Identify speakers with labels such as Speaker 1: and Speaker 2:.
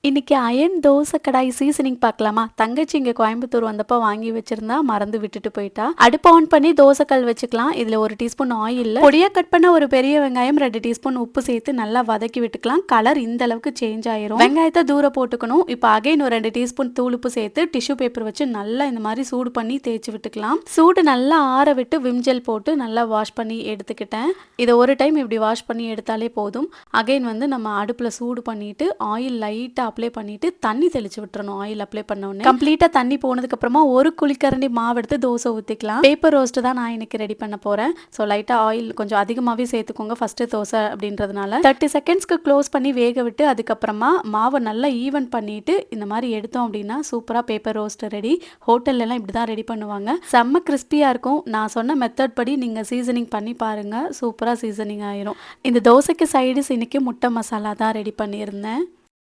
Speaker 1: இன்னைக்கு அயன் தோசை கடாய் சீசனிங் பார்க்கலாமா? தங்கச்சி இங்க கோயம்புத்தூர் வந்தப்போ வாங்கி வச்சிருந்தா, மறந்து விட்டுட்டு போயிட்டா. அடுப்பு ஆன் பண்ணி தோசைக்கல் வச்சுக்கலாம். இதுல 1 டீஸ்பூன் ஆயில், பொடியா கட் பண்ண ஒரு பெரிய வெங்காயம், 2 டீஸ்பூன் உப்பு சேர்த்து நல்லா வதக்கி விட்டுக்கலாம். கலர் இந்த அளவுக்கு சேஞ்ச் ஆயிரும். வெங்காயத்தை தூர போட்டுக்கணும். இப்போ அகைன் ஒரு 2 டீஸ்பூன் தூளுப்பு சேர்த்து டிஷ்யூ பேப்பர் வச்சு நல்லா இந்த மாதிரி சூடு பண்ணி தேய்ச்சி விட்டுக்கலாம். சூடு நல்லா ஆற விட்டு விம்ஜெல் போட்டு நல்லா வாஷ் பண்ணி எடுத்துக்கிட்டேன். இதை ஒரு டைம் இப்படி வாஷ் பண்ணி எடுத்தாலே போதும். அகைன் வந்து நம்ம அடுப்புல சூடு பண்ணிட்டு ஆயில் லைட்டா அப்ளை பண்ணிட்டு தண்ணி தெளிச்சு விட்டுறணும். ஆயில் அப்ளை பண்ண உடனே கம்ப்ளீட்டா தண்ணி போனதுக்கு அப்புறமா ஒரு குழிக்கரண்டி மாவு எடுத்து தோசை ஊற்றிக்கலாம். பேப்பர் ரோஸ்ட் தான் நான் இன்னைக்கு ரெடி பண்ண போறேன். ஸோ லைட்டா ஆயில் கொஞ்சம் அதிகமாகவே சேர்த்துக்கோங்க ஃபர்ஸ்ட் தோசை அப்படின்றதுனால. 30 செகண்ட்ஸ்க்கு க்ளோஸ் பண்ணி வேக விட்டு அதுக்கப்புறமா மாவை நல்லா ஈவன் பண்ணிட்டு இந்த மாதிரி எடுத்தோம் அப்படின்னா சூப்பரா பேப்பர் ரோஸ்ட் ரெடி. ஹோட்டல்ல எல்லாம் இப்படி தான் ரெடி பண்ணுவாங்க. செம்ம கிறிஸ்பியா இருக்கும். நான் சொன்ன மெத்தட் படி நீங்க சீசனிங் பண்ணி பாருங்க. சூப்பரா சீசனிங் ஆயிரும். இந்த தோசைக்கு சைடிஸ் இன்னைக்கு முட்டை மசாலா தான் ரெடி பண்ணியிருந்தேன்.